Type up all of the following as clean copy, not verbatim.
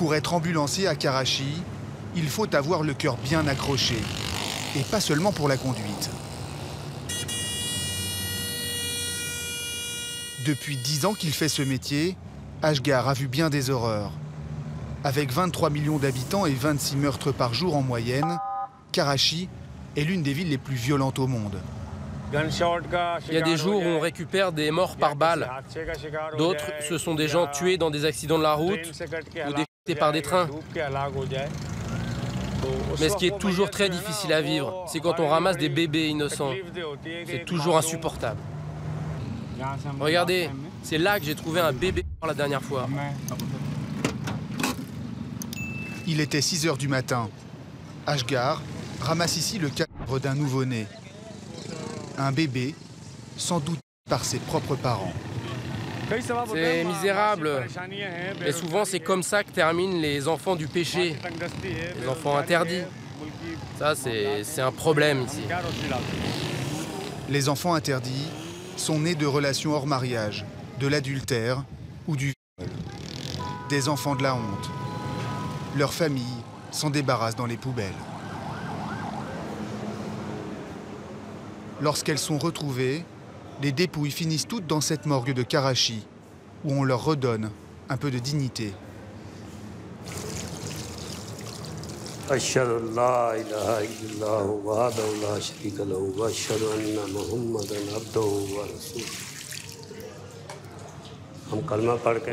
Pour être ambulancier à Karachi, il faut avoir le cœur bien accroché. Et pas seulement pour la conduite. Depuis 10 ans qu'il fait ce métier, Asghar a vu bien des horreurs. Avec 23 millions d'habitants et 26 meurtres par jour en moyenne, Karachi est l'une des villes les plus violentes au monde. Il y a des jours où on récupère des morts par balle. D'autres, ce sont des gens tués dans des accidents de la route ou déchiquetés par des trains. Mais ce qui est toujours très difficile à vivre, c'est quand on ramasse des bébés innocents. C'est toujours insupportable. Regardez, c'est là que j'ai trouvé un bébé la dernière fois. Il était 6 h du matin. Asghar ramasse ici le cadavre d'un nouveau-né. Un bébé, sans doute par ses propres parents. C'est misérable. Mais souvent, c'est comme ça que terminent les enfants du péché, les enfants interdits. Ça, c'est un problème ici. Les enfants interdits sont nés de relations hors mariage, de l'adultère ou du viol. Des enfants de la honte. Leurs familles s'en débarrassent dans les poubelles. Lorsqu'elles sont retrouvées, les dépouilles finissent toutes dans cette morgue de Karachi, où on leur redonne un peu de dignité.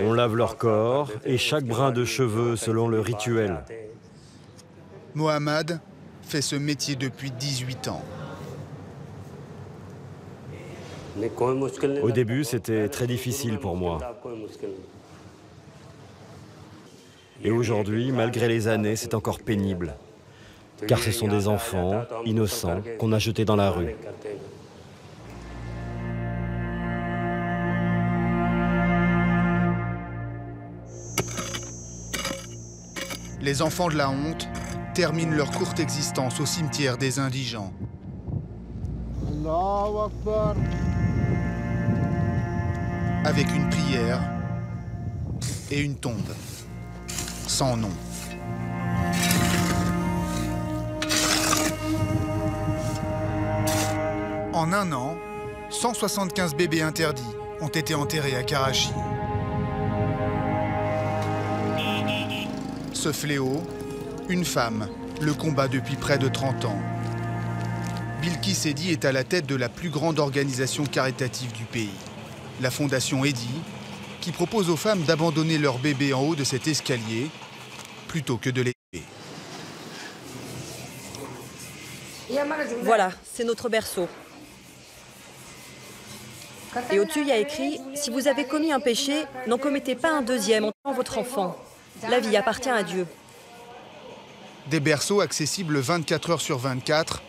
On lave leur corps et chaque brin de cheveux selon le rituel. Mohammad fait ce métier depuis 18 ans. Au début, c'était très difficile pour moi. Et aujourd'hui, malgré les années, c'est encore pénible. Car ce sont des enfants innocents qu'on a jetés dans la rue. Les enfants de la honte terminent leur courte existence au cimetière des indigents. Allahu Akbar. Avec une prière et une tombe sans nom. En un an, 175 bébés interdits ont été enterrés à Karachi. Ce fléau, une femme le combat depuis près de 30 ans. Bilkis Edhi est à la tête de la plus grande organisation caritative du pays, la Fondation Edhi, qui propose aux femmes d'abandonner leurs bébés en haut de cet escalier plutôt que de les tuer. Voilà, c'est notre berceau. Et au-dessus, il y a écrit « Si vous avez commis un péché, n'en commettez pas un deuxième en tuant votre enfant. La vie appartient à Dieu. » Des berceaux accessibles 24 heures sur 24,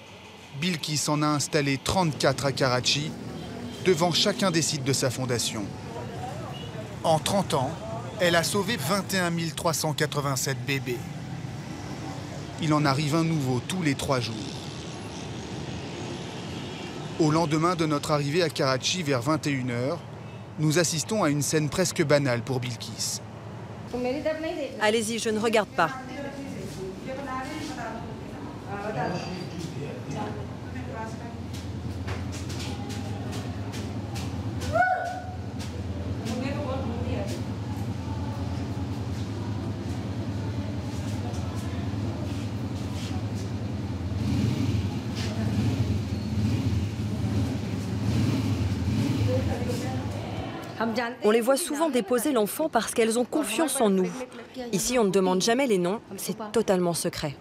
Bilkis en a installé 34 à Karachi, devant chacun des sites de sa fondation. En 30 ans, elle a sauvé 21 387 bébés. Il en arrive un nouveau tous les 3 jours. Au lendemain de notre arrivée à Karachi vers 21 h, nous assistons à une scène presque banale pour Bilkis. Allez-y, je ne regarde pas. On les voit souvent déposer l'enfant parce qu'elles ont confiance en nous. Ici, on ne demande jamais les noms, c'est totalement secret.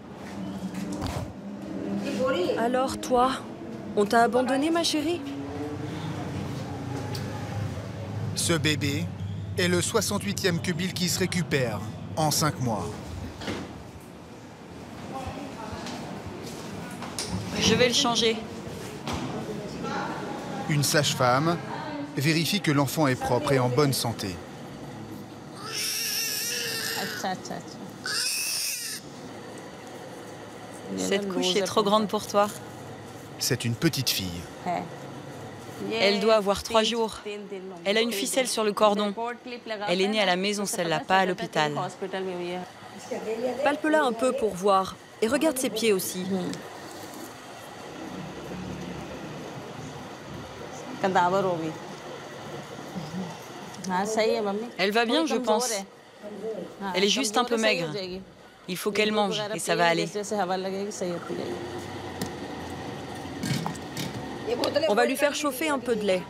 Alors, toi, on t'a abandonné, ma chérie? Ce bébé est le 68e que Bilkis récupère en 5 mois. Je vais le changer. Une sage-femme vérifie que l'enfant est propre et en bonne santé. Cette couche est trop grande pour toi. C'est une petite fille. Elle doit avoir 3 jours. Elle a une ficelle sur le cordon. Elle est née à la maison, celle-là, pas à l'hôpital. Palpe-la un peu pour voir. Et regarde ses pieds aussi. Elle va bien, je pense. Elle est juste un peu maigre. Il faut qu'elle mange et ça va aller. On va lui faire chauffer un peu de lait.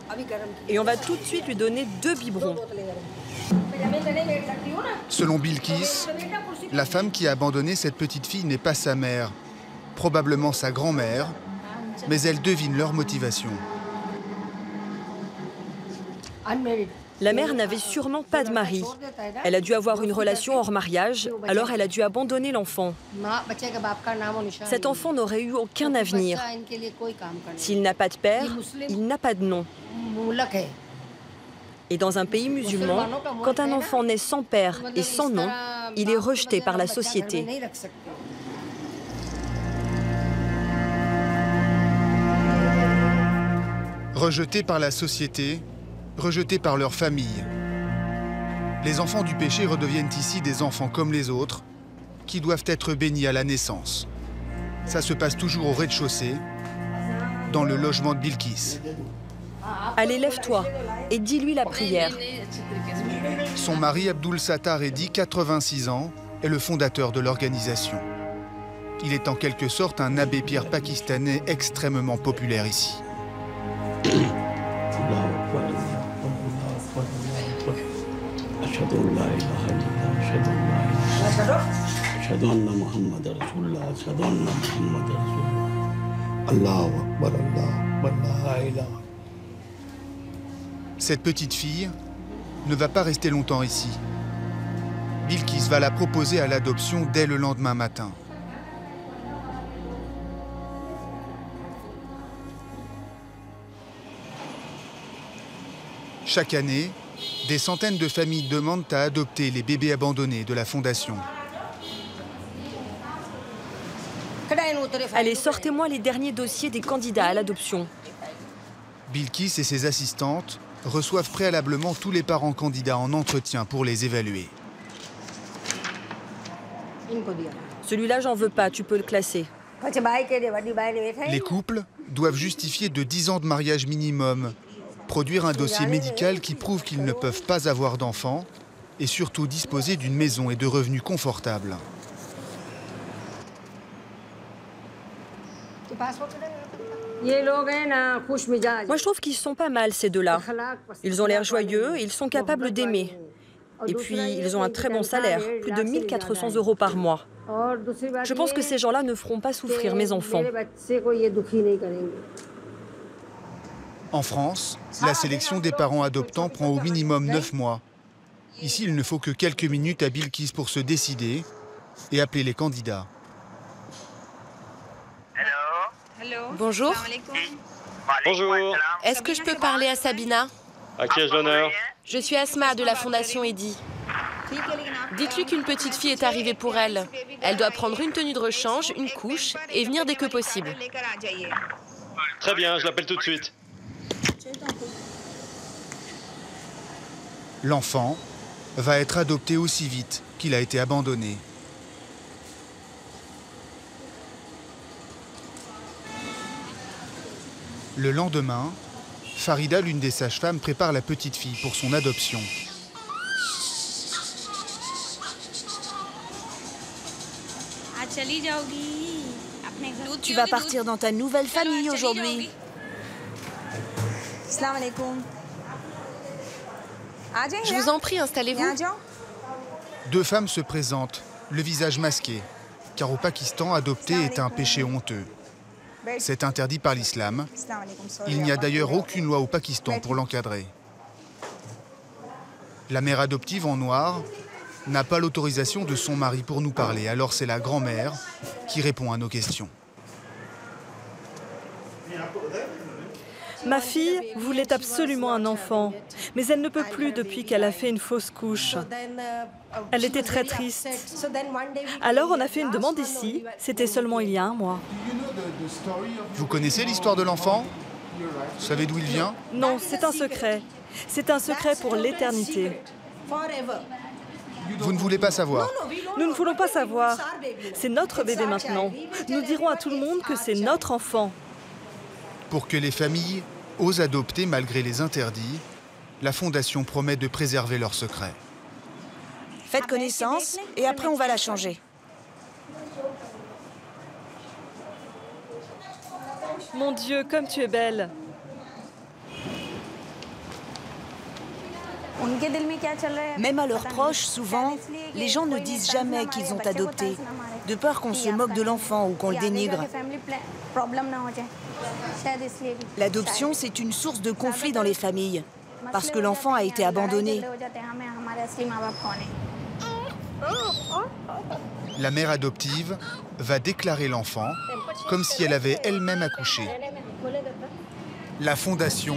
Et on va tout de suite lui donner 2 biberons. Selon Bilkis, la femme qui a abandonné cette petite fille n'est pas sa mère, probablement sa grand-mère, mais elle devine leur motivation. La mère n'avait sûrement pas de mari. Elle a dû avoir une relation hors mariage, alors elle a dû abandonner l'enfant. Cet enfant n'aurait eu aucun avenir. S'il n'a pas de père, il n'a pas de nom. Et dans un pays musulman, quand un enfant naît sans père et sans nom, il est rejeté par la société. Rejetés par la société, rejetés par leur famille. Les enfants du péché redeviennent ici des enfants comme les autres, qui doivent être bénis à la naissance. Ça se passe toujours au rez-de-chaussée, dans le logement de Bilkis. Allez, lève-toi et dis-lui la prière. Son mari Abdul Sattar Eddy, 86 ans, est le fondateur de l'organisation. Il est en quelque sorte un abbé Pierre pakistanais extrêmement populaire ici. Cette petite fille ne va pas rester longtemps ici. Bilkis va la proposer à l'adoption dès le lendemain matin. Chaque année, des centaines de familles demandent à adopter les bébés abandonnés de la Fondation. Allez, sortez-moi les derniers dossiers des candidats à l'adoption. Bilkis et ses assistantes reçoivent préalablement tous les parents candidats en entretien pour les évaluer. Celui-là, j'en veux pas, tu peux le classer. Les couples doivent justifier de 10 ans de mariage minimum, produire un dossier médical qui prouve qu'ils ne peuvent pas avoir d'enfants et surtout disposer d'une maison et de revenus confortables. Moi, je trouve qu'ils sont pas mal, ces deux-là. Ils ont l'air joyeux et ils sont capables d'aimer. Et puis, ils ont un très bon salaire, plus de 1 400 € par mois. Je pense que ces gens-là ne feront pas souffrir mes enfants. En France, la sélection des parents adoptants prend au minimum 9 mois. Ici, il ne faut que quelques minutes à Bilkis pour se décider et appeler les candidats. Bonjour. Bonjour. Est-ce que je peux parler à Sabina? À qui ai-je l'honneur? Je suis Asma de la Fondation Eddy. Dites-lui qu'une petite fille est arrivée pour elle. Elle doit prendre une tenue de rechange, une couche et venir dès que possible. Très bien, je l'appelle tout de suite. L'enfant va être adopté aussi vite qu'il a été abandonné. Le lendemain, Farida, l'une des sages-femmes, prépare la petite fille pour son adoption. Tu vas partir dans ta nouvelle famille aujourd'hui. Je vous en prie, installez-vous. 2 femmes se présentent, le visage masqué, car au Pakistan, adopter est un péché honteux. C'est interdit par l'islam. Il n'y a d'ailleurs aucune loi au Pakistan pour l'encadrer. La mère adoptive en noir n'a pas l'autorisation de son mari pour nous parler, alors c'est la grand-mère qui répond à nos questions. Ma fille voulait absolument un enfant, mais elle ne peut plus depuis qu'elle a fait une fausse couche. Elle était très triste. Alors on a fait une demande ici, c'était seulement il y a 1 mois. Vous connaissez l'histoire de l'enfant? Vous savez d'où il vient? Non, c'est un secret. C'est un secret pour l'éternité. Vous ne voulez pas savoir? Nous ne voulons pas savoir. C'est notre bébé maintenant. Nous dirons à tout le monde que c'est notre enfant. Pour que les familles osent adopter malgré les interdits, la Fondation promet de préserver leur secret. Faites connaissance et après on va la changer. Mon Dieu, comme tu es belle. Même à leurs proches, souvent, les gens ne disent jamais qu'ils ont adopté, de peur qu'on se moque de l'enfant ou qu'on le dénigre. L'adoption, c'est une source de conflit dans les familles, parce que l'enfant a été abandonné. La mère adoptive va déclarer l'enfant comme si elle avait elle-même accouché. La Fondation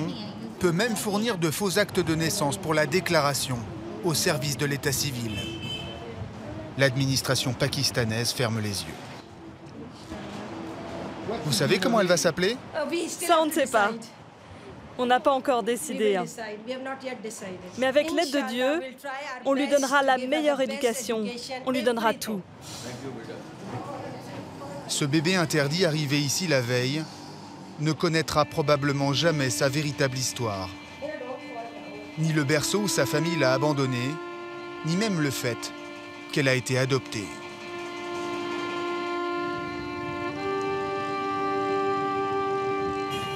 peut même fournir de faux actes de naissance pour la déclaration au service de l'état civil. L'administration pakistanaise ferme les yeux. Vous savez comment elle va s'appeler? Ça, on ne sait pas. On n'a pas encore décidé. Mais avec l'aide de Dieu, on lui donnera la meilleure éducation. On lui donnera tout. Ce bébé interdit arrivé ici la veille ne connaîtra probablement jamais sa véritable histoire. Ni le berceau où sa famille l'a abandonné, ni même le fait qu'elle a été adoptée.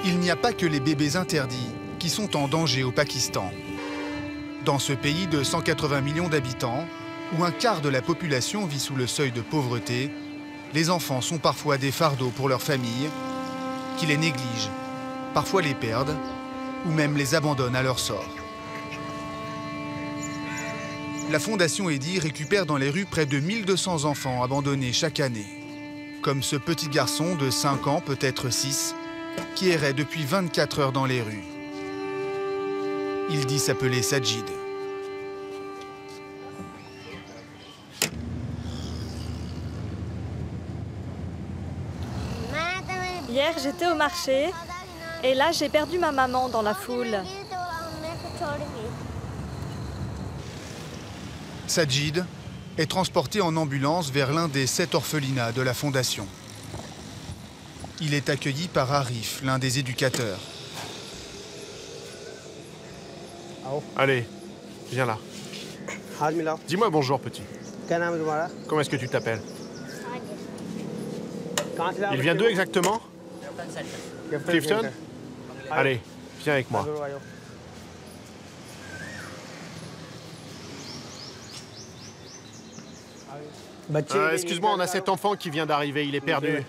Il n'y a pas que les bébés interdits qui sont en danger au Pakistan. Dans ce pays de 180 millions d'habitants, où un quart de la population vit sous le seuil de pauvreté, les enfants sont parfois des fardeaux pour leurs familles, qui les négligent, parfois les perdent, ou même les abandonnent à leur sort. La Fondation Eddy récupère dans les rues près de 1200 enfants abandonnés chaque année, comme ce petit garçon de 5 ans, peut-être 6, qui errait depuis 24 heures dans les rues. Il dit s'appeler Sajid. Hier, j'étais au marché et là, j'ai perdu ma maman dans la foule. Sajid est transporté en ambulance vers l'un des 7 orphelinats de la Fondation. Il est accueilli par Arif, l'un des éducateurs. Allez, viens là. Dis-moi bonjour, petit. Comment est-ce que tu t'appelles? Il vient d'où exactement? Clifton? Allez, viens avec moi. Excuse-moi, on a cet enfant qui vient d'arriver, il est perdu.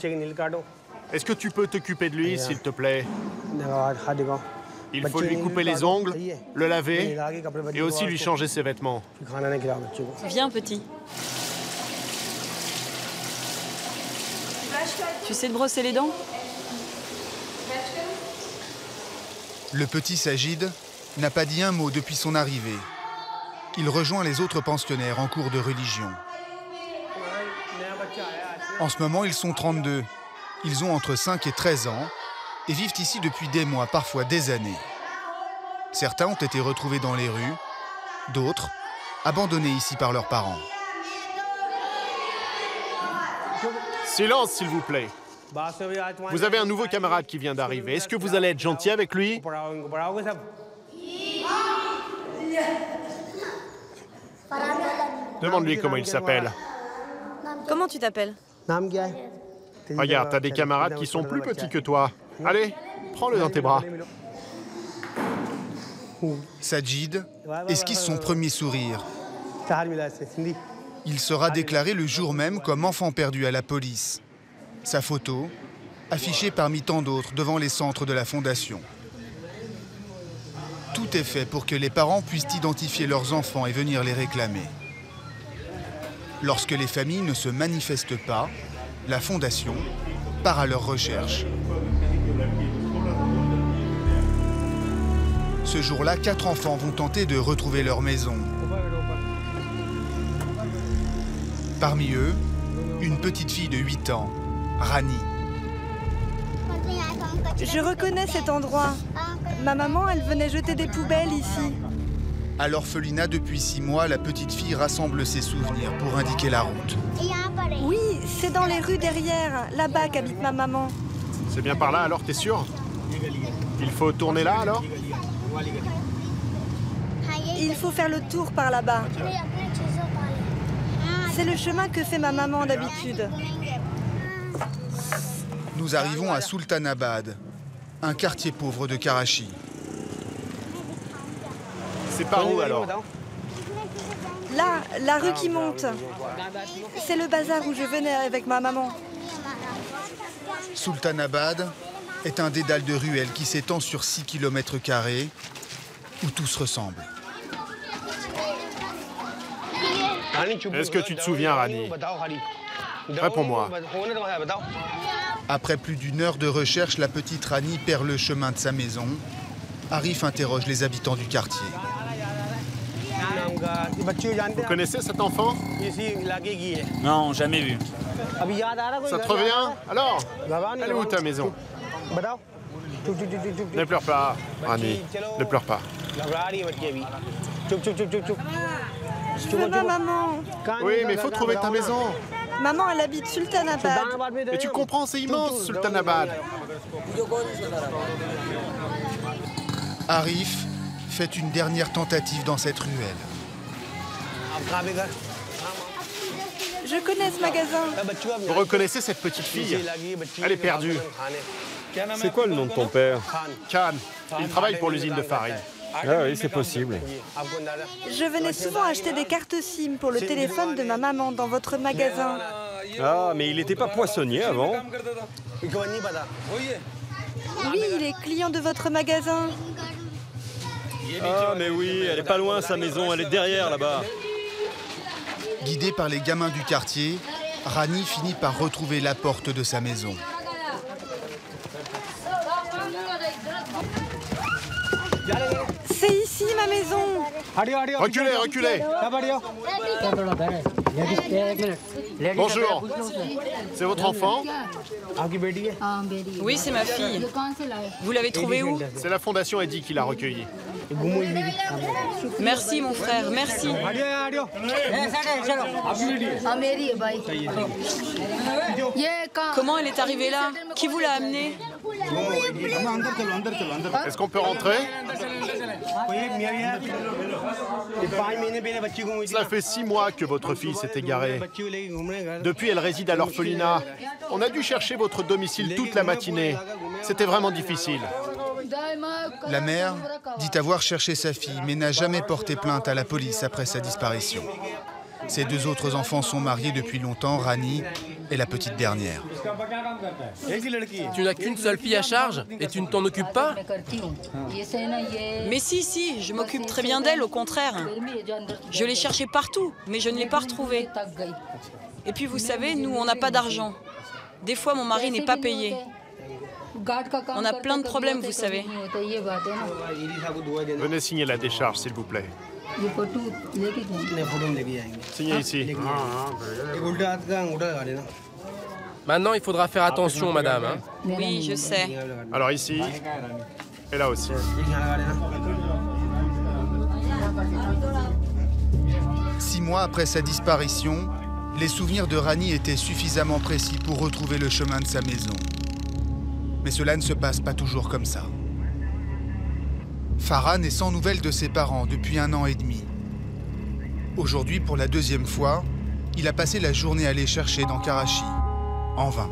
Est-ce que tu peux t'occuper de lui, s'il te plaît? Il faut lui couper les ongles, le laver et aussi lui changer ses vêtements. Viens, petit. Tu sais te brosser les dents? Le petit Sajid n'a pas dit un mot depuis son arrivée. Il rejoint les autres pensionnaires en cours de religion. En ce moment, ils sont 32. Ils ont entre 5 et 13 ans et vivent ici depuis des mois, parfois des années. Certains ont été retrouvés dans les rues, d'autres abandonnés ici par leurs parents. Silence, s'il vous plaît. Vous avez un nouveau camarade qui vient d'arriver. Est-ce que vous allez être gentil avec lui? Demande-lui comment il s'appelle. Comment tu t'appelles? Regarde, t'as des camarades qui sont plus petits que toi. Allez, prends-le dans tes bras. Sajid esquisse son premier sourire. Il sera déclaré le jour même comme enfant perdu à la police. Sa photo, affichée parmi tant d'autres devant les centres de la Fondation. Tout est fait pour que les parents puissent identifier leurs enfants et venir les réclamer. Lorsque les familles ne se manifestent pas, la Fondation part à leur recherche. Ce jour-là, 4 enfants vont tenter de retrouver leur maison. Parmi eux, une petite fille de 8 ans, Rani. Je reconnais cet endroit. Ma maman, elle venait jeter des poubelles ici. À l'orphelinat depuis 6 mois, la petite fille rassemble ses souvenirs pour indiquer la route. Oui, c'est dans les rues derrière, là-bas qu'habite ma maman. C'est bien par là alors, t'es sûr? Il faut tourner là alors? Il faut faire le tour par là-bas. C'est le chemin que fait ma maman d'habitude. Nous arrivons à Sultanabad, un quartier pauvre de Karachi. C'est par où alors? Là, la rue qui monte. C'est le bazar où je venais avec ma maman. Sultanabad est un dédale de ruelles qui s'étend sur 6 km², où tout se ressemble. Est-ce que tu te souviens, Rani? Réponds-moi. Après plus d'1 heure de recherche, la petite Rani perd le chemin de sa maison. Arif interroge les habitants du quartier. Vous connaissez cet enfant? Non, jamais vu. Ça te revient? Alors, elle est où ta maison? Ne pleure pas, Rani. Ne pleure pas. Je veux ma maman. Oui, mais il faut trouver ta maison. Maman, elle habite Sultanabad. Et tu comprends, c'est immense, Sultanabad. Arif fait une dernière tentative dans cette ruelle. Je connais ce magasin. Vous reconnaissez cette petite fille? Elle est perdue. C'est quoi le nom de ton père? Khan, il travaille pour l'usine de farine. Ah oui, c'est possible. Je venais souvent acheter des cartes SIM pour le téléphone de ma maman dans votre magasin. Ah, mais il n'était pas poissonnier avant? Oui, il est client de votre magasin. Ah, mais oui, elle est pas loin, sa maison, elle est derrière, là-bas. Guidée par les gamins du quartier, Rani finit par retrouver la porte de sa maison. C'est ici ma maison. Reculez, reculez. Bonjour. C'est votre enfant? Oui, c'est ma fille. Vous l'avez trouvée où? C'est la Fondation Eddy qui l'a recueillie. Merci mon frère, merci. Comment elle est arrivée là? Qui vous l'a amenée? Est-ce qu'on peut rentrer? Cela fait 6 mois que votre fille s'est égarée. Depuis, elle réside à l'orphelinat. On a dû chercher votre domicile toute la matinée. C'était vraiment difficile. La mère dit avoir cherché sa fille, mais n'a jamais porté plainte à la police après sa disparition. Ses 2 autres enfants sont mariés depuis longtemps, Rani et la petite dernière. Tu n'as qu'une seule fille à charge et tu ne t'en occupes pas? Mais si, je m'occupe très bien d'elle, au contraire. Je l'ai cherchée partout, mais je ne l'ai pas retrouvée. Et puis vous savez, nous, on n'a pas d'argent. Des fois, mon mari n'est pas payé. On a plein de problèmes, vous savez. Venez signer la décharge, s'il vous plaît. Signez ici. Maintenant, il faudra faire attention, madame. Hein. Oui, je sais. Alors ici, et là aussi. 6 mois après sa disparition, les souvenirs de Rani étaient suffisamment précis pour retrouver le chemin de sa maison. Mais cela ne se passe pas toujours comme ça. Farhan est sans nouvelles de ses parents depuis 1 an et demi. Aujourd'hui, pour la 2e fois, il a passé la journée à les chercher dans Karachi, en vain.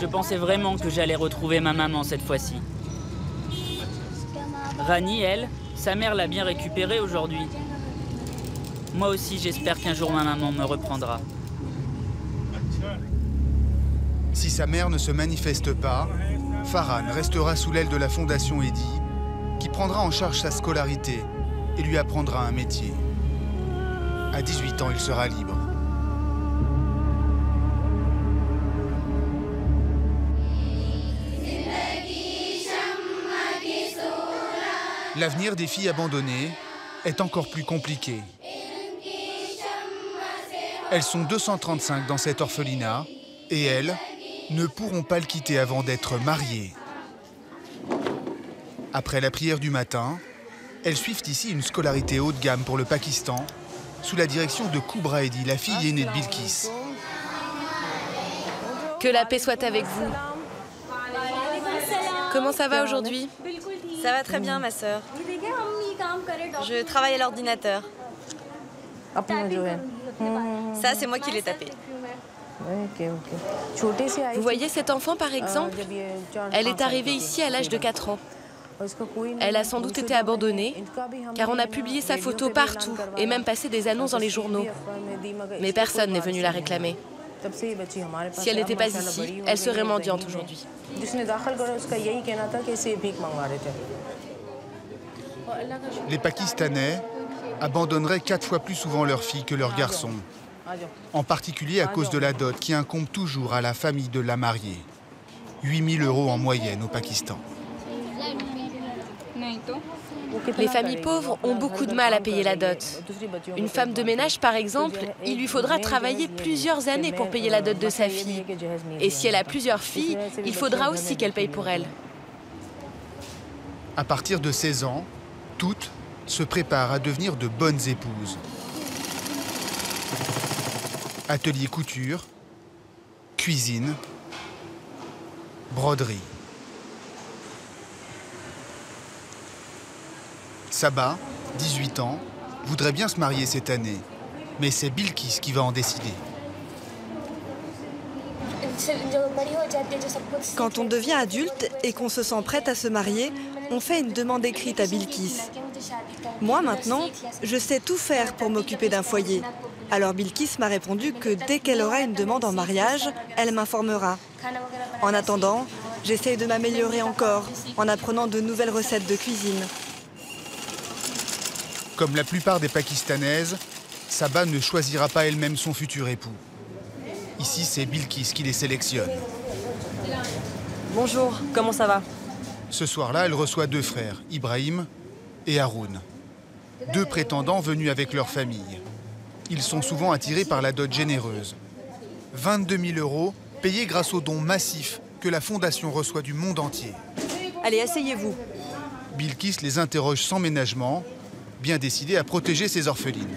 Je pensais vraiment que j'allais retrouver ma maman cette fois-ci. Rani, elle, sa mère l'a bien récupérée aujourd'hui. Moi aussi, j'espère qu'un jour ma maman me reprendra. Si sa mère ne se manifeste pas, Farhan restera sous l'aile de la Fondation Eddy, qui prendra en charge sa scolarité et lui apprendra un métier. À 18 ans, il sera libre. L'avenir des filles abandonnées est encore plus compliqué. Elles sont 235 dans cet orphelinat et elles ne pourront pas le quitter avant d'être mariées. Après la prière du matin, Elles suivent ici une scolarité haut de gamme pour le Pakistan, sous la direction de Kubra Edi, la fille aînée de Bilkis. Que la paix soit avec vous. Comment ça va aujourd'hui? Ça va très bien, ma sœur. Je travaille à l'ordinateur. Ça, c'est moi qui l'ai tapé. Vous voyez cette enfant, par exemple? Elle est arrivée ici à l'âge de 4 ans. Elle a sans doute été abandonnée, car on a publié sa photo partout et même passé des annonces dans les journaux. Mais personne n'est venu la réclamer. Si elle n'était pas ici, elle serait mendiante aujourd'hui. Les Pakistanais abandonneraient 4 fois plus souvent leurs filles que leurs garçons, en particulier à cause de la dot qui incombe toujours à la famille de la mariée. 8 000 € en moyenne au Pakistan. Les familles pauvres ont beaucoup de mal à payer la dot. Une femme de ménage, par exemple, il lui faudra travailler plusieurs années pour payer la dot de sa fille. Et si elle a plusieurs filles, il faudra aussi qu'elle paye pour elle. À partir de 16 ans, toutes se préparent à devenir de bonnes épouses. Atelier couture, cuisine, broderie. Saba, 18 ans, voudrait bien se marier cette année, mais c'est Bilkis qui va en décider. Quand on devient adulte et qu'on se sent prête à se marier, on fait une demande écrite à Bilkis. Moi, maintenant, je sais tout faire pour m'occuper d'un foyer. Alors Bilkis m'a répondu que dès qu'elle aura une demande en mariage, elle m'informera. En attendant, j'essaye de m'améliorer encore en apprenant de nouvelles recettes de cuisine. Comme la plupart des Pakistanaises, Saba ne choisira pas elle-même son futur époux. Ici, c'est Bilkis qui les sélectionne. Bonjour, comment ça va? Ce soir-là, elle reçoit 2 frères, Ibrahim et Haroun. 2 prétendants venus avec leur famille. Ils sont souvent attirés par la dot généreuse. 22 000 € payés grâce aux dons massifs que la Fondation reçoit du monde entier. Allez, asseyez-vous. Bilkis les interroge sans ménagement, bien décidé à protéger ses orphelines.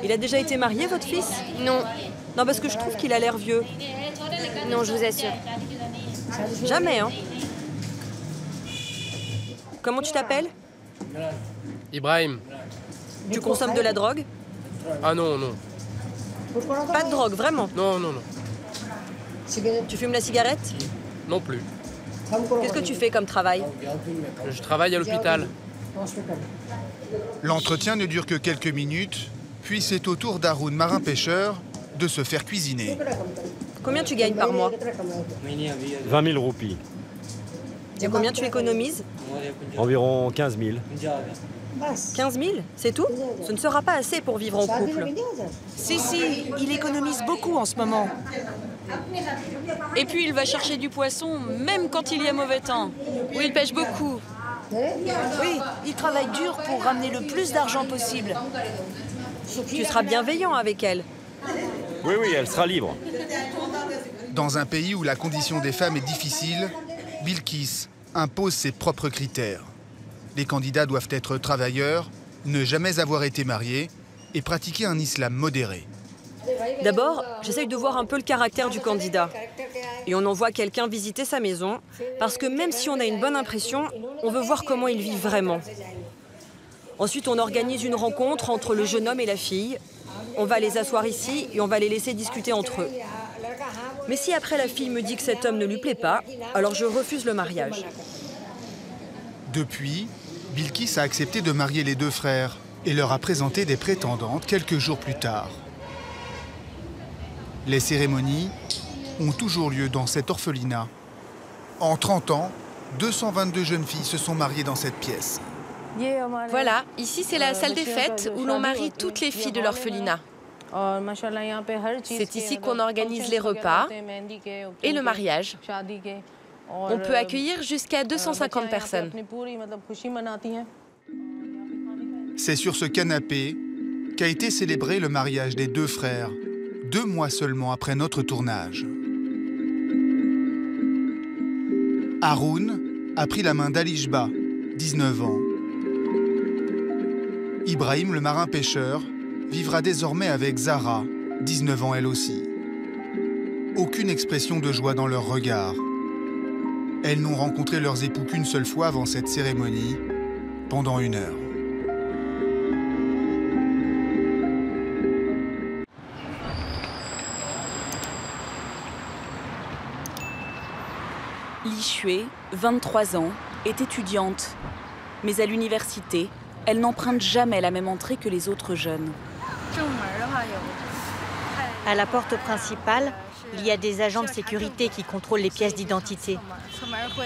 Il a déjà été marié, votre fils? Non. Non, parce que je trouve qu'il a l'air vieux. Non, je vous assure. Jamais, hein? Comment tu t'appelles? Ibrahim. Tu consommes de la drogue? Ah non, non. Pas de drogue, vraiment? Non, non, non. Tu fumes la cigarette? Non plus. Qu'est-ce que tu fais comme travail? Je travaille à l'hôpital. L'entretien ne dure que quelques minutes, puis c'est au tour d'Haroun, marin-pêcheur, de se faire cuisiner. Combien tu gagnes par mois? 20 000 roupies. Et combien tu économises? Environ 15 000. 15 000? C'est tout? Ce ne sera pas assez pour vivre en couple. Si, il économise beaucoup en ce moment. Et puis il va chercher du poisson, même quand il y a mauvais temps. Oui, il pêche beaucoup. Oui, il travaille dur pour ramener le plus d'argent possible. Tu seras bienveillant avec elle. Oui, oui, elle sera libre. Dans un pays où la condition des femmes est difficile, Bilkis impose ses propres critères. Les candidats doivent être travailleurs, ne jamais avoir été mariés et pratiquer un islam modéré. D'abord, j'essaye de voir un peu le caractère du candidat. Et on envoie quelqu'un visiter sa maison, parce que même si on a une bonne impression, on veut voir comment il vit vraiment. Ensuite, on organise une rencontre entre le jeune homme et la fille. On va les asseoir ici et on va les laisser discuter entre eux. Mais si après la fille me dit que cet homme ne lui plaît pas, alors je refuse le mariage. Depuis, Bilkis a accepté de marier les 2 frères et leur a présenté des prétendantes quelques jours plus tard. Les cérémonies ont toujours lieu dans cet orphelinat. En 30 ans, 222 jeunes filles se sont mariées dans cette pièce. Voilà, ici c'est la salle des fêtes où l'on marie toutes les filles de l'orphelinat. C'est ici qu'on organise les repas et le mariage. On peut accueillir jusqu'à 250 personnes. C'est sur ce canapé qu'a été célébré le mariage des 2 frères, 2 mois seulement après notre tournage. Haroun a pris la main d'Alishba, 19 ans, Ibrahim, le marin-pêcheur, vivra désormais avec Zahra, 19 ans elle aussi. Aucune expression de joie dans leurs regards. Elles n'ont rencontré leurs époux qu'une seule fois avant cette cérémonie, pendant 1 heure. Li Xue, 23 ans, est étudiante. Mais à l'université, elle n'emprunte jamais la même entrée que les autres jeunes. À la porte principale, il y a des agents de sécurité qui contrôlent les pièces d'identité.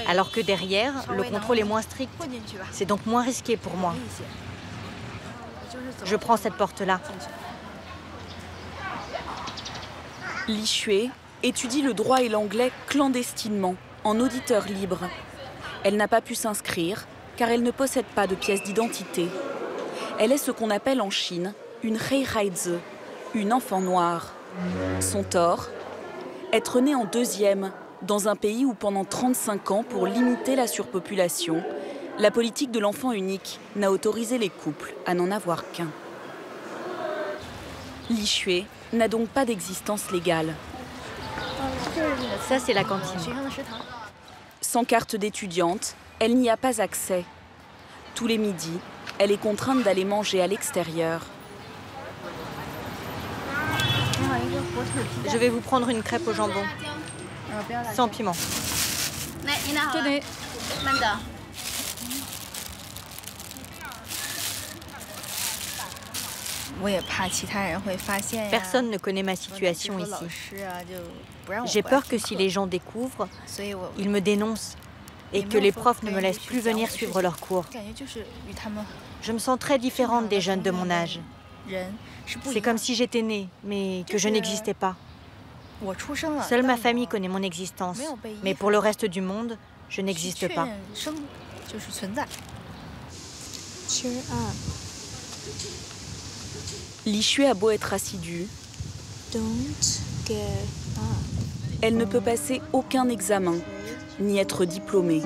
Alors que derrière, le contrôle est moins strict. C'est donc moins risqué pour moi. Je prends cette porte-là. Li Xue étudie le droit et l'anglais clandestinement, en auditeur libre. Elle n'a pas pu s'inscrire car elle ne possède pas de pièce d'identité. Elle est ce qu'on appelle en Chine une Heihaizi, une enfant noire. Son tort, être née en 2e, dans un pays où pendant 35 ans, pour limiter la surpopulation, la politique de l'enfant unique n'a autorisé les couples à n'en avoir qu'un. Li Xue n'a donc pas d'existence légale. Ça, c'est la cantine. Sans carte d'étudiante, elle n'y a pas accès. Tous les midis, elle est contrainte d'aller manger à l'extérieur. Je vais vous prendre une crêpe au jambon. Sans piment. Personne ne connaît ma situation ici. J'ai peur que si les gens découvrent, ils me dénoncent et que les profs ne me laissent plus venir suivre leurs cours. Je me sens très différente des jeunes de mon âge. C'est comme si j'étais née, mais que je n'existais pas. Seule ma famille connaît mon existence, mais pour le reste du monde, je n'existe pas. Li Xue a beau être assidue, elle ne peut passer aucun examen, ni être diplômée.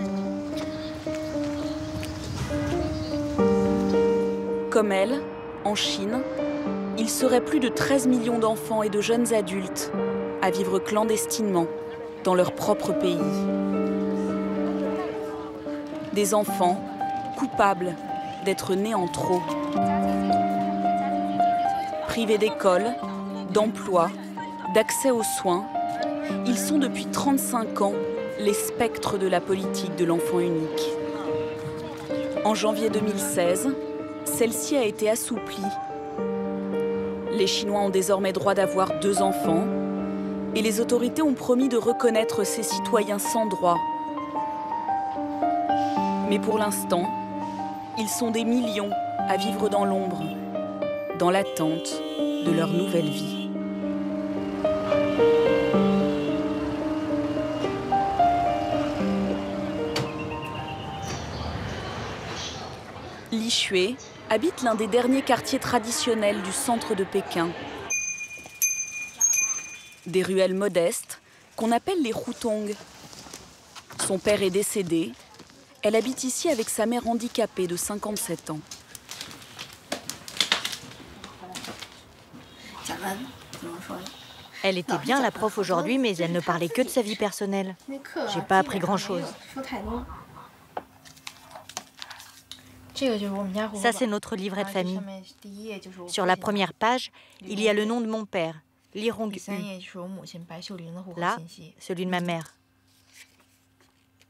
Comme elle, en Chine, il serait plus de 13 millions d'enfants et de jeunes adultes à vivre clandestinement dans leur propre pays. Des enfants coupables d'être nés en trop. Privés d'école, d'emploi, d'accès aux soins, ils sont depuis 35 ans les spectres de la politique de l'enfant unique. En janvier 2016, celle-ci a été assouplie. Les Chinois ont désormais droit d'avoir 2 enfants et les autorités ont promis de reconnaître ces citoyens sans droit. Mais pour l'instant, ils sont des millions à vivre dans l'ombre, dans l'attente de leur nouvelle vie. Li Xue habite l'un des derniers quartiers traditionnels du centre de Pékin. Des ruelles modestes qu'on appelle les Hutong. Son père est décédé. Elle habite ici avec sa mère handicapée de 57 ans. Elle était bien la prof aujourd'hui, mais elle ne parlait que de sa vie personnelle. J'ai pas appris grand-chose. Ça, c'est notre livret de famille. Sur la première page, il y a le nom de mon père, Li Hongyu. Là, celui de ma mère.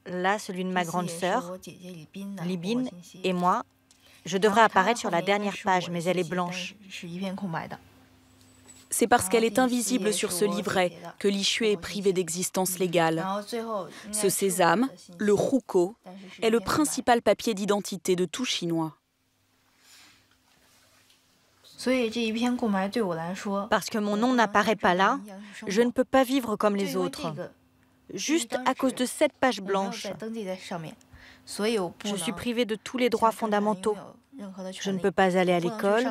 Là, celui de ma grande sœur, Li Bin, et moi. Je devrais apparaître sur la dernière page, mais elle est blanche. C'est parce qu'elle est invisible sur ce livret que Li Xue est privée d'existence légale. Ce sésame, le hukou, est le principal papier d'identité de tout Chinois. Parce que mon nom n'apparaît pas là, je ne peux pas vivre comme les autres. Juste à cause de cette page blanche. Je suis privée de tous les droits fondamentaux. Je ne peux pas aller à l'école,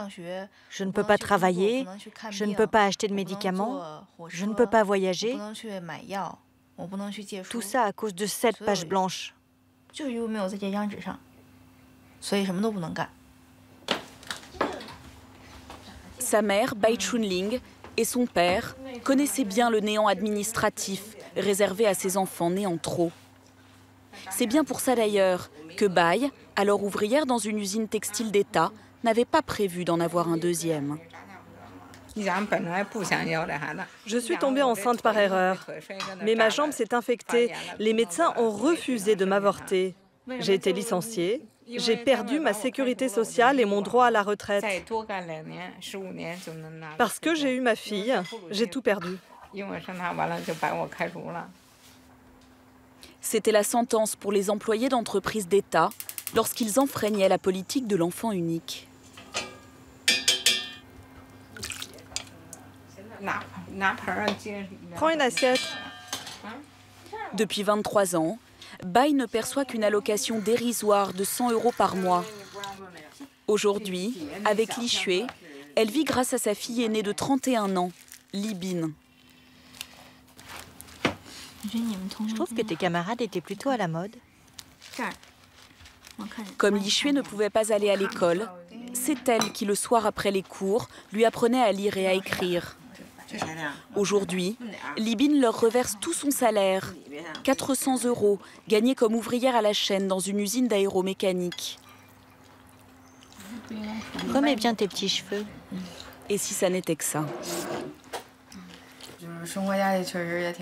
je ne peux pas travailler, je ne peux pas acheter de médicaments, je ne peux pas voyager. Tout ça à cause de cette page blanche. Sa mère, Bai Chunling, et son père connaissaient bien le néant administratif réservé à ces enfants nés en trop. C'est bien pour ça d'ailleurs que Bai, alors ouvrière dans une usine textile d'État, n'avait pas prévu d'en avoir un deuxième. Je suis tombée enceinte par erreur, mais ma jambe s'est infectée. Les médecins ont refusé de m'avorter. J'ai été licenciée, j'ai perdu ma sécurité sociale et mon droit à la retraite. Parce que j'ai eu ma fille, j'ai tout perdu. C'était la sentence pour les employés d'entreprises d'État lorsqu'ils enfreignaient la politique de l'enfant unique. Prends une assiette. Depuis 23 ans, Bai ne perçoit qu'une allocation dérisoire de 100 € par mois. Aujourd'hui, avec Li Xue, elle vit grâce à sa fille aînée de 31 ans, Li Bin. Je trouve que tes camarades étaient plutôt à la mode. Comme Li Xue ne pouvait pas aller à l'école, c'est elle qui, le soir après les cours, lui apprenait à lire et à écrire. Aujourd'hui, Li Bin leur reverse tout son salaire, 400 €, gagnés comme ouvrière à la chaîne dans une usine d'aéromécanique. Remets bien tes petits cheveux. Et si ça n'était que ça?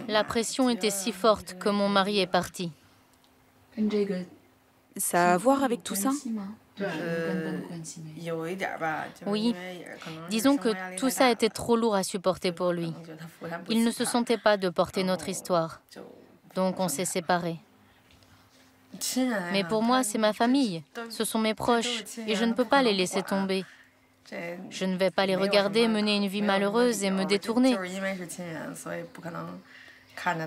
La pression était si forte que mon mari est parti. Ça a à voir avec tout ça? Oui, disons que tout ça était trop lourd à supporter pour lui. Il ne se sentait pas de porter notre histoire, donc on s'est séparés. Mais pour moi, c'est ma famille, ce sont mes proches, et je ne peux pas les laisser tomber. Je ne vais pas les regarder mener une vie malheureuse et me détourner.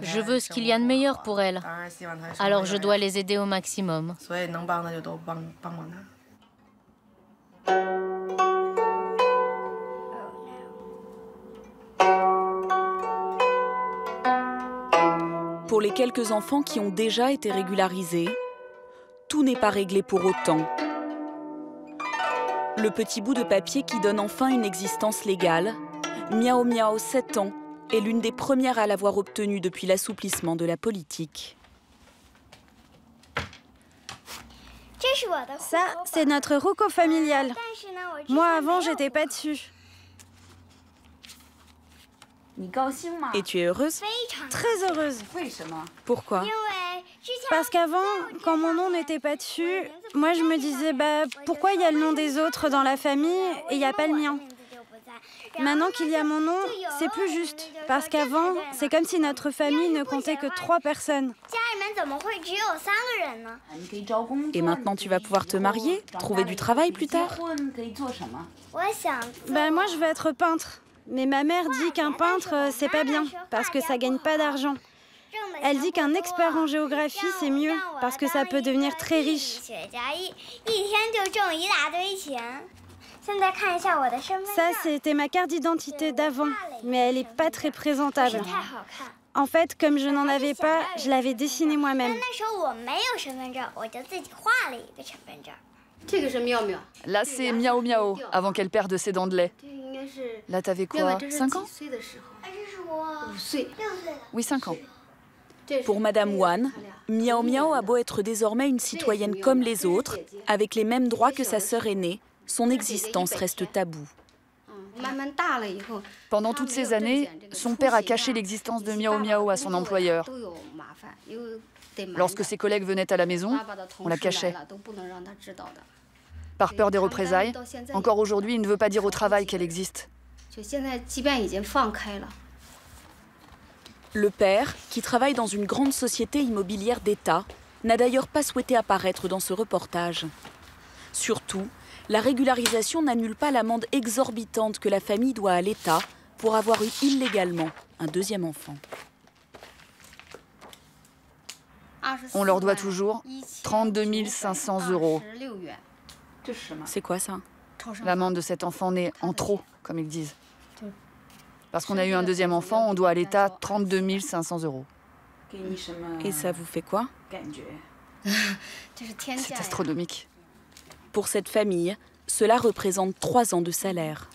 Je veux ce qu'il y a de meilleur pour elles, alors je dois les aider au maximum. Pour les quelques enfants qui ont déjà été régularisés, tout n'est pas réglé pour autant. Le petit bout de papier qui donne enfin une existence légale, Miao Miao, 7 ans, est l'une des premières à l'avoir obtenu depuis l'assouplissement de la politique. Ça, c'est notre roucou familial. Moi, avant, j'étais pas dessus. Et tu es heureuse? Très heureuse. Pourquoi? Parce qu'avant, quand mon nom n'était pas dessus, moi je me disais, pourquoi il y a le nom des autres dans la famille et il n'y a pas le mien? Maintenant qu'il y a mon nom, c'est plus juste. Parce qu'avant, c'est comme si notre famille ne comptait que 3 personnes. Et maintenant tu vas pouvoir te marier, trouver du travail plus tard? Moi je veux être peintre. Mais ma mère dit qu'un peintre, c'est pas bien, parce que ça gagne pas d'argent. Elle dit qu'un expert en géographie, c'est mieux, parce que ça peut devenir très riche. Ça, c'était ma carte d'identité d'avant, mais elle est pas très présentable. En fait, comme je n'en avais pas, je l'avais dessinée moi-même. Là, c'est Miao Miao, avant qu'elle perde ses dents de lait. Là, t'avais quoi, 5 ans? Oui, 5 ans. Pour Madame Wan, Miao Miao a beau être désormais une citoyenne comme les autres, avec les mêmes droits que sa sœur aînée, son existence reste taboue. Pendant toutes ces années, son père a caché l'existence de Miao Miao à son employeur. Lorsque ses collègues venaient à la maison, on la cachait. Par peur des représailles, encore aujourd'hui, il ne veut pas dire au travail qu'elle existe. Le père, qui travaille dans une grande société immobilière d'État, n'a d'ailleurs pas souhaité apparaître dans ce reportage. Surtout, la régularisation n'annule pas l'amende exorbitante que la famille doit à l'État pour avoir eu illégalement un deuxième enfant. On leur doit toujours 32 500 €. C'est quoi ça? L'amende de cet enfant né en trop, comme ils disent. Parce qu'on a eu un deuxième enfant, on doit à l'État 32 500 €. Et ça vous fait quoi? C'est astronomique. Pour cette famille, cela représente 3 ans de salaire.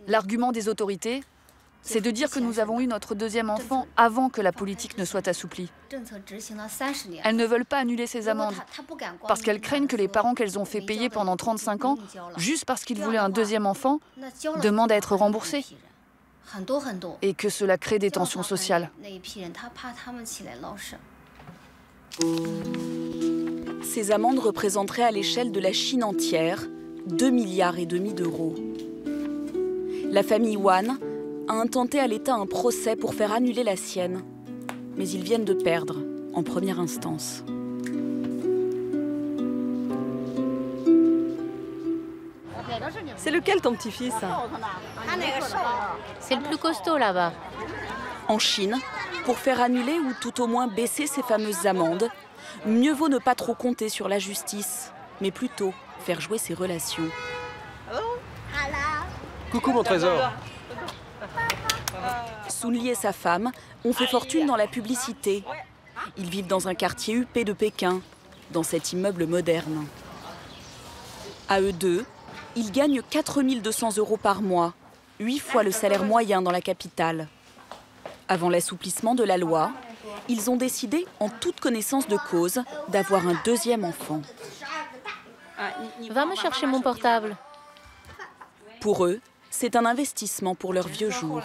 L'argument des autorités, c'est de dire que nous avons eu notre deuxième enfant avant que la politique ne soit assouplie. Elles ne veulent pas annuler ces amendes parce qu'elles craignent que les parents qu'elles ont fait payer pendant 35 ans, juste parce qu'ils voulaient un deuxième enfant, demandent à être remboursés. Et que cela crée des tensions sociales. Ces amendes représenteraient à l'échelle de la Chine entière 2,5 milliards d'euros. La famille Wan a intenté à l'État un procès pour faire annuler la sienne, mais ils viennent de perdre en première instance. C'est lequel ton petit-fils? C'est le plus costaud là-bas. En Chine, pour faire annuler ou tout au moins baisser ces fameuses amendes, mieux vaut ne pas trop compter sur la justice, mais plutôt faire jouer ses relations. Coucou mon trésor. Sun Li et sa femme ont fait fortune dans la publicité. Ils vivent dans un quartier huppé de Pékin, dans cet immeuble moderne. À eux deux, ils gagnent 4 200 € par mois, 8 fois le salaire moyen dans la capitale. Avant l'assouplissement de la loi, ils ont décidé, en toute connaissance de cause, d'avoir un deuxième enfant. Va me chercher mon portable. Pour eux, c'est un investissement pour leurs vieux jours.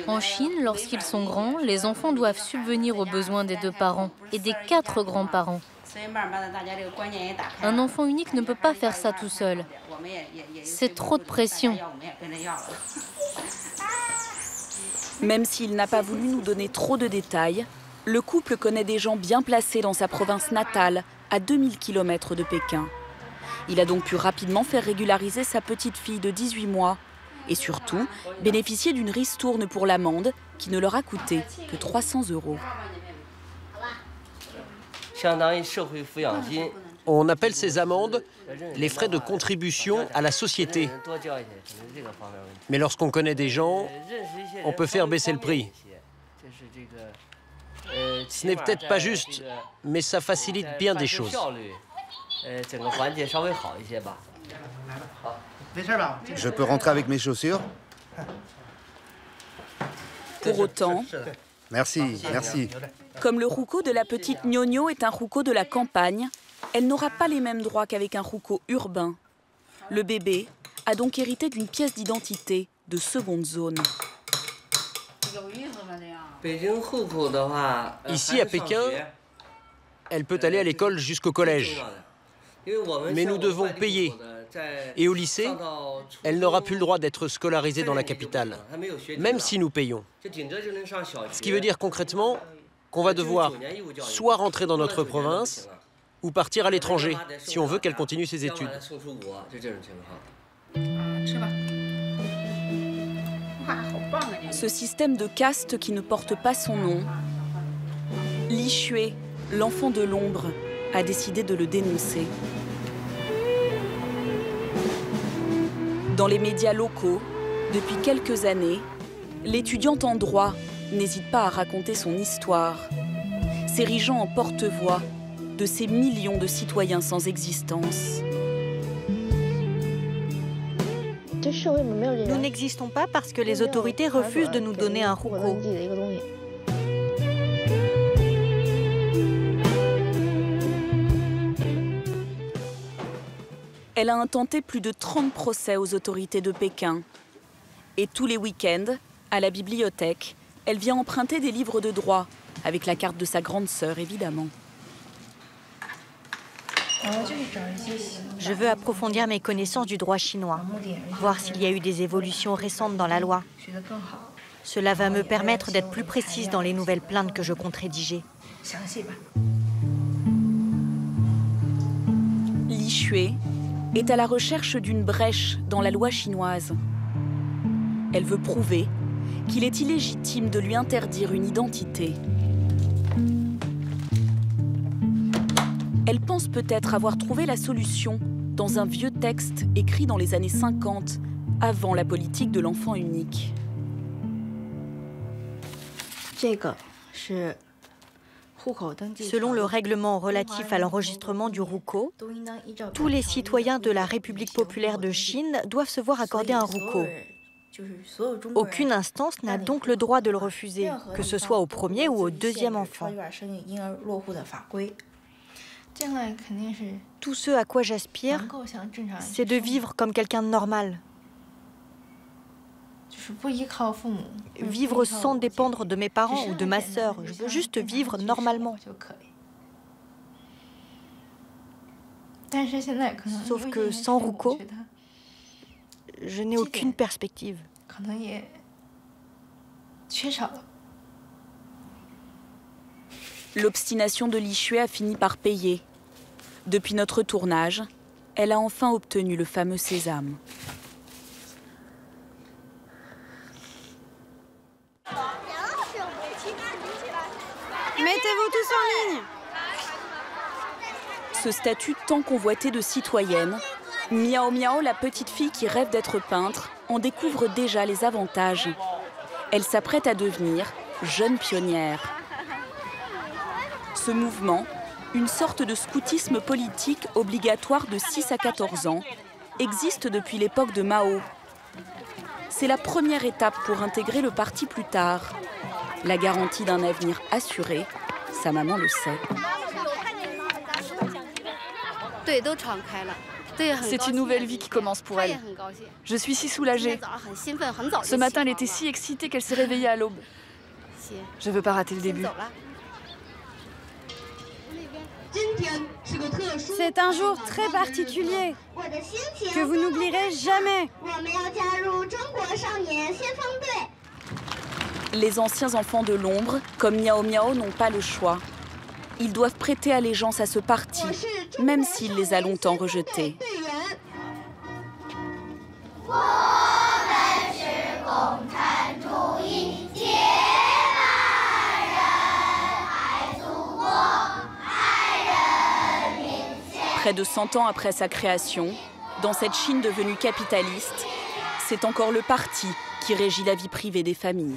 En Chine, lorsqu'ils sont grands, les enfants doivent subvenir aux besoins des 2 parents et des 4 grands-parents. Un enfant unique ne peut pas faire ça tout seul. C'est trop de pression. Même s'il n'a pas voulu nous donner trop de détails, le couple connaît des gens bien placés dans sa province natale, à 2000 km de Pékin. Il a donc pu rapidement faire régulariser sa petite fille de 18 mois et surtout bénéficier d'une ristourne pour l'amende qui ne leur a coûté que 300 €. On appelle ces amendes les frais de contribution à la société. Mais lorsqu'on connaît des gens, on peut faire baisser le prix. Ce n'est peut-être pas juste, mais ça facilite bien des choses. Je peux rentrer avec mes chaussures? Pour autant, merci, merci. Comme le roucou de la petite Gnogno est un roucou de la campagne, elle n'aura pas les mêmes droits qu'avec un roucou urbain. Le bébé a donc hérité d'une pièce d'identité de seconde zone. Ici, à Pékin, elle peut aller à l'école jusqu'au collège. Mais nous devons payer. Et au lycée, elle n'aura plus le droit d'être scolarisée dans la capitale, même si nous payons. Ce qui veut dire concrètement qu'on va devoir soit rentrer dans notre province, ou partir à l'étranger, si on veut qu'elle continue ses études. Ce système de caste qui ne porte pas son nom, Li Shui, l'enfant de l'ombre, a décidé de le dénoncer. Dans les médias locaux, depuis quelques années, l'étudiante en droit n'hésite pas à raconter son histoire, s'érigeant en porte-voix de ces millions de citoyens sans existence. Nous n'existons pas parce que les autorités refusent de nous donner un roucou. Elle a intenté plus de 30 procès aux autorités de Pékin. Et tous les week-ends, à la bibliothèque, elle vient emprunter des livres de droit, avec la carte de sa grande sœur, évidemment. Je veux approfondir mes connaissances du droit chinois, voir s'il y a eu des évolutions récentes dans la loi. Cela va me permettre d'être plus précise dans les nouvelles plaintes que je compte rédiger. Li Shui est à la recherche d'une brèche dans la loi chinoise. Elle veut prouver qu'il est illégitime de lui interdire une identité. Elle pense peut-être avoir trouvé la solution dans un vieux texte écrit dans les années 50, avant la politique de l'enfant unique. Selon le règlement relatif à l'enregistrement du RUCO, tous les citoyens de la République populaire de Chine doivent se voir accorder un RUCO. Aucune instance n'a donc le droit de le refuser, que ce soit au premier ou au deuxième enfant. Tout ce à quoi j'aspire, c'est de vivre comme quelqu'un de normal. Vivre sans dépendre de mes parents ou de ma sœur. Je veux juste vivre normalement. Sauf que sans RUCO, je n'ai aucune perspective. L'obstination de Li Xue a fini par payer. Depuis notre tournage, elle a enfin obtenu le fameux sésame. Mettez-vous tous en ligne. Ce statut tant convoité de citoyenne, Miao Miao, la petite fille qui rêve d'être peintre, en découvre déjà les avantages. Elle s'apprête à devenir jeune pionnière. Ce mouvement, une sorte de scoutisme politique obligatoire de 6 à 14 ans, existe depuis l'époque de Mao. C'est la première étape pour intégrer le parti plus tard. La garantie d'un avenir assuré, sa maman le sait. C'est une nouvelle vie qui commence pour elle. Je suis si soulagée. Ce matin, elle était si excitée qu'elle s'est réveillée à l'aube. Je ne veux pas rater le début. C'est un jour très particulier que vous n'oublierez jamais. Les anciens enfants de l'ombre, comme Miao Miao, n'ont pas le choix. Ils doivent prêter allégeance à ce parti, même s'il les a longtemps rejetés. Près de 100 ans après sa création, dans cette Chine devenue capitaliste, c'est encore le parti qui régit la vie privée des familles.